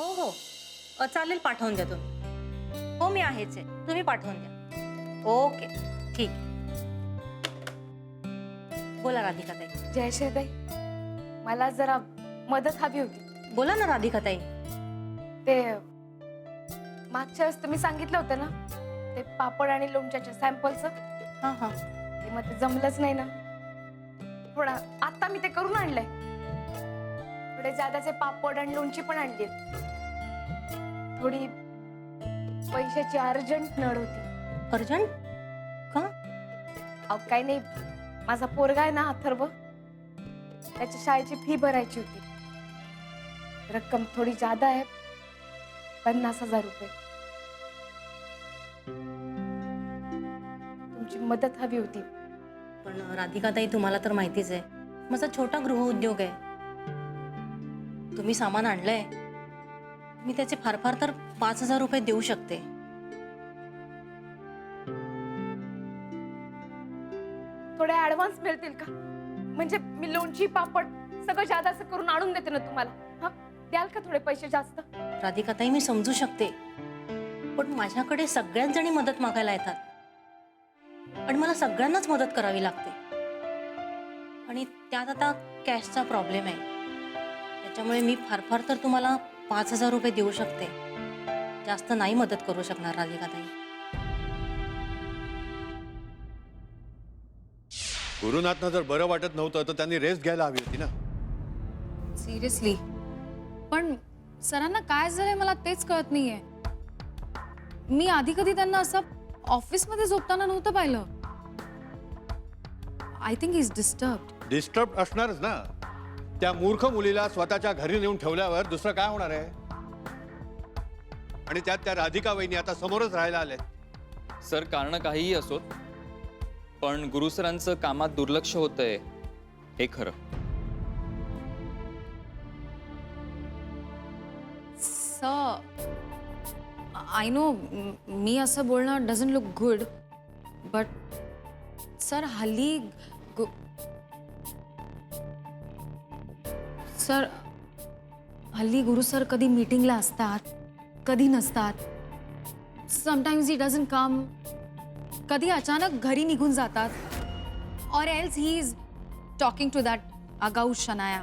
हो हो चालेल, पाठवून द्या तुम्ही. हो मी आहेच आहे, तुम्ही पाठवून द्या. ओके ठीक आहे. बोला राधिकाताई. जयश्रीताई, मला जरा मदत हवी होती. बोला ना राधिकाताई. ते मागच्या वेळेस तुम्ही सांगितलं होतं ना, ते पापड आणि लोणच्याच्या सॅम्पलचं. हां हां. ते मग ते जमलंच नाही ना. थोडा आता मी ते करून आणलंय. थोडे जादाचे पापड आणि लोणची पण आणली. थोडी पैशाची अर्जंट नड होती. अर्जंट का? अहो काही नाही, माझा पोरगा आहे ना अथर्व, त्याच्या शाळेची फी भरायची होती. रक्कम थोडी जादा आहे, 50,000 रुपये. तुमची मदत हवी होती. पण राधिकाताई, तुम्हाला तर माहितीच आहे माझा छोटा गृहउद्योग आहे. तुम्ही सामान आणलंय, मी त्याचे फार फार तर 5,000 रुपये देऊ शकते. थोडे ऍडव्हान्स मिळतील का? म्हणजे मी लोणची पापड सगळं जादा असं करून आणून देते ना तुम्हाला. हा, द्याल का थोडे पैसे जास्त? राधिकाताई, मी समजू शकते, पण माझ्याकडे सगळ्याच जणी मदत मागायला येतात आणि मला सगळ्यांनाच मदत करावी लागते. आणि त्यात आता कॅशचा प्रॉब्लेम आहे. त्याच्यामुळे मी फार फार तर तुम्हाला 5,000 रुपये देऊ शकते. जास्त नाही मदत करू शकणार राधिकाताई. गुरुनाथना जर बरं वाटत नव्हतं तर त्यांनी रेस्ट घ्यायला हवी होती ना. सिरियसली, पण सरांना काय झालंय मला तेच कळत नाहीये. मी आधी कधी त्यांना असं ऑफिसमध्ये झोपताना नव्हतं पाहिलं. I think he is disturbed. Disturb असणारच ना. त्या मूर्ख मुलीला स्वतःच्या घरी नेऊन ठेवल्यावर दुसरं काय होणार आहे? आणि त्यात त्या राधिका वहिनी आता समोरच राहायला आले. सर, कारण काहीही असोत, पण गुरुसरांचं कामात दुर्लक्ष होतंय हे खरं. आय नो मी असं बोलणं doesn't look good, but sir हल्ली गुरु सर कधी मीटिंगला असतात, कधी नसतात. Sometimes he doesn't come. कधी अचानक घरी निघून जातात. Or else he is talking to that आगाऊ शनाया.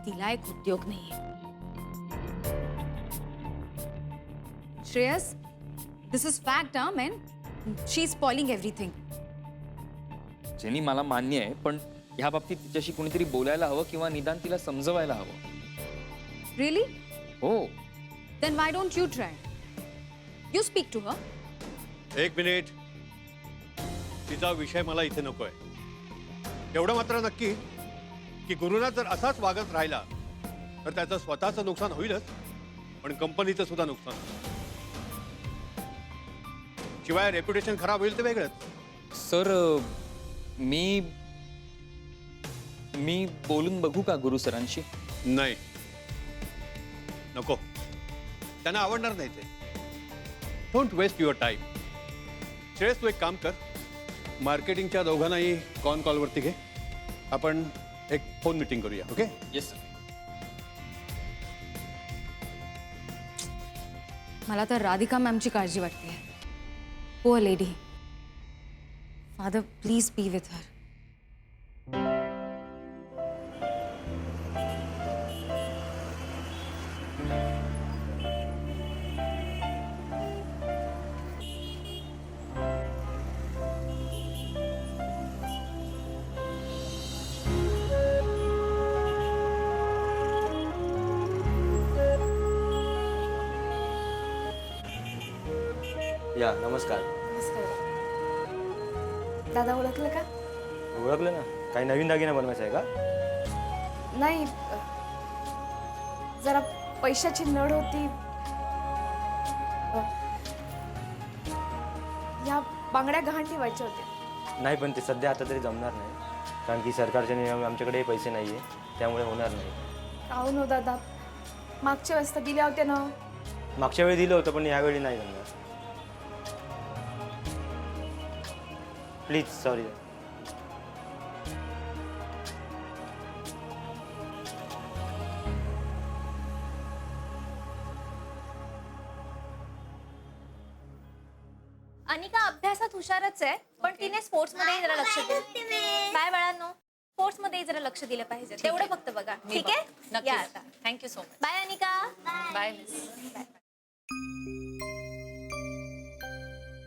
तिला एक उद्योग नाहीये. श्रेयस, दिस इज फॅक्ट हा man. She is spoiling everything. Jenny, मला मान्य आहे, पण ह्या बाबतीत तिच्याशी कोणीतरी बोलायला हवं किंवा निदान तिला समजवायला हवं. रिअली? हो. Then why don't you try? You speak to her. एक मिनिट. तिचा विषय मला इथे नकोय. एवढं मात्र नक्की की गुरुनाथ जर असाच वागत राहिला तर त्याचं स्वतःचं नुकसान होईलच, पण कंपनीचं सुद्धा नुकसान. शिवाय रेप्युटेशन खराब होईल ते वेगळंच. सर, मी बोलून बघू का गुरु सरांशी? नाही, नको. त्यांना आवडणार नाही ते. Don't waste your time. Shreyas, तू एक काम कर, मार्केटिंगच्या दोघांनाही कॉलवरती घे. आपण एक फोन मीटिंग करूया. ओके? Yes sir. मला तर राधिका मॅमची काळजी वाटते. Poor lady. Father, please be with her. या, नमस्कार. दादा ओळखलं का? ओळखलं ना. काही नवीन दागिना बनवायचा आहे का? नाही, जरा पैशाची नड होती. या बांगड्या गहाण ठेवायच्या होत्या. नाही, पण ते सध्या आता तरी जमणार नाही, कारण की सरकारचे नियम, आमच्याकडे पैसे नाही आहे, त्यामुळे होणार नाही. काहून हो दादा, मागच्या वेळेस तर दिल्या होत्या ना. मागच्या वेळी दिलं होतं, पण यावेळी नाही जमणार. Please, sorry. अनिका अभ्यासात हुशारच आहे, पण तिने स्पोर्ट्स मध्ये जरा लक्ष दिलं. काय बाळांनो, स्पोर्ट्स मध्ये जरा लक्ष दिलं पाहिजे, तेवढं फक्त बघा. ठीक आहे, या आता. Thank you so much. Bye Anika. Bye miss.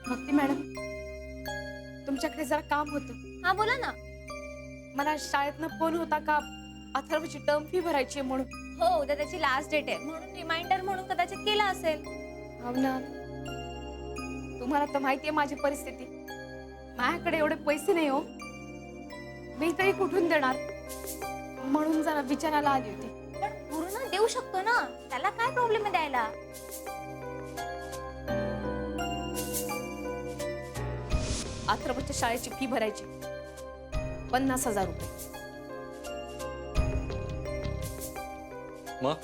Bhakti madam, तुमच्याकडे जरा काम होतं. हा बोला ना. मला शाळेतनं फोन होता का अथर्वची टर्म फी भरायची आहे म्हणून. हो, उद्या त्याची लास्ट डेट आहे, म्हणून रिमाइंडर म्हणून कदाचित केला असेल. हो ना, तुम्हाला तर माहितीये माझी परिस्थिती. माझ्याकडे एवढे पैसे नाही हो, मी तरी कुठून देणार, म्हणून जरा विचारायला आली होती. पण पूर्ण देऊ शकतो ना, त्याला काय प्रॉब्लेम आहे द्यायला. अथर्वच्या शाळेची फी भरायची 50,000 रुपये. मग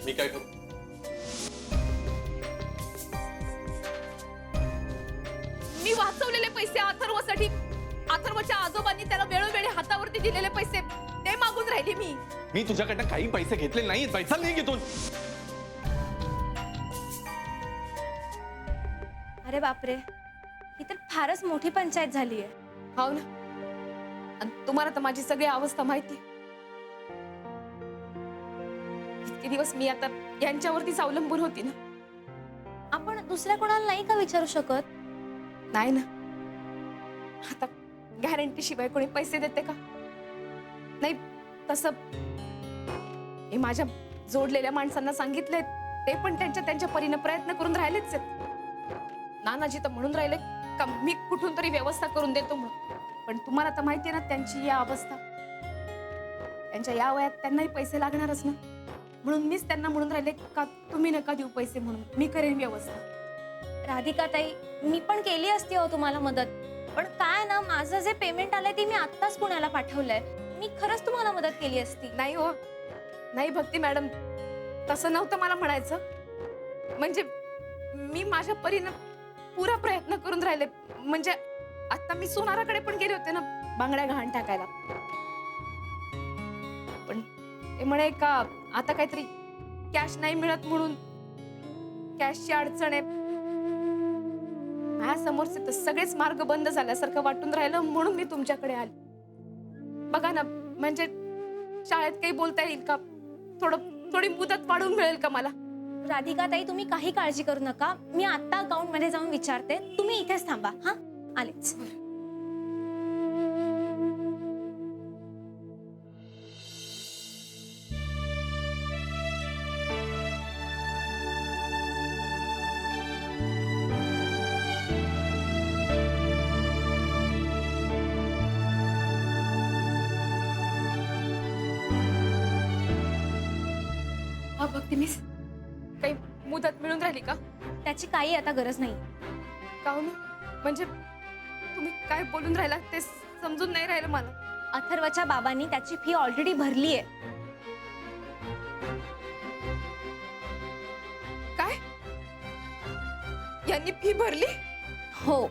मी काय करू? मी वाचवलेले पैसे अथर्वसाठी, अथर्वच्या आजोबांनी त्याला वेळोवेळी हातावरती दिलेले पैसे ते मागून राहिले मी. मी तुझ्याकडनं काही पैसे घेतले नाहीत, पैसा नाही घेतून. अरे बापरे, ही तर फारच मोठी पंचायत झाली आहे. हो ना, आणि तुम्हाला तर माझी सगळी अवस्था माहिती. इतके दिवस मी आता यांच्यावरतीच अवलंबून होती ना. आपण दुसऱ्या कोणाला नाही का विचारू शकत? नाही ना, आता गॅरंटी शिवाय कोणी पैसे देते का? नाही, तसं मी माझ्या जोडलेल्या माणसांना सांगितले, ते पण त्यांच्या परीने प्रयत्न करून राहिलेच आहेत. नानाजी तर म्हणून राहिले का मी कुठून तरी व्यवस्था करून देतो म्हणून, पण तुम्हाला तर माहिती आहे ना त्यांची या अवस्था. त्यांच्या या वयात त्यांनाही पैसे लागणारच ना, म्हणून मीच त्यांना म्हणून राहिले का तुम्ही नका देऊ पैसे, म्हणून मी करेन व्यवस्था. राधिका ताई, मी पण केली असती हो तुम्हाला मदत, पण काय ना, माझं जे पेमेंट आलंय ते मी आत्ताच पुण्याला पाठवलंय. मी खरंच तुम्हाला मदत केली असती. नाही हो, नाही भक्ती मॅडम, तसं नव्हतं मला म्हणायचं. म्हणजे मी माझ्या परीनं पुरा प्रयत्न करून राहिले. म्हणजे आता मी सोनाराकडे पण गेले होते ना बांगड्या गहाण टाकायला, पण ते म्हणे का आता काहीतरी कॅश नाही मिळत म्हणून, कॅशची अडचण आहे. माझ्यासमोरचे तर सगळेच मार्ग बंद झाल्यासारखं वाटून राहिलं, म्हणून मी तुमच्याकडे आले. बघा ना, म्हणजे शाळेत काही बोलता येईल का? थोडी मुदत वाढवून मिळेल का मला? राधिका ताई, तुम्ही काही काळजी करू नका, मी आता अकाउंट मध्ये जाऊन विचारते. तुम्ही इथेच थांबा. हा, आलेच. हा भक्ती मिस, काही मुदत मिळून राहिली का? त्याची काही आता गरज नाही. का हो ना, म्हणजे तुम्ही काय बोलून राहिला ते समजून नाही राहिलं मला. अथर्वच्या बाबांनी त्याची फी ऑलरेडी भरली आहे. काय? यांनी फी भरली? हो,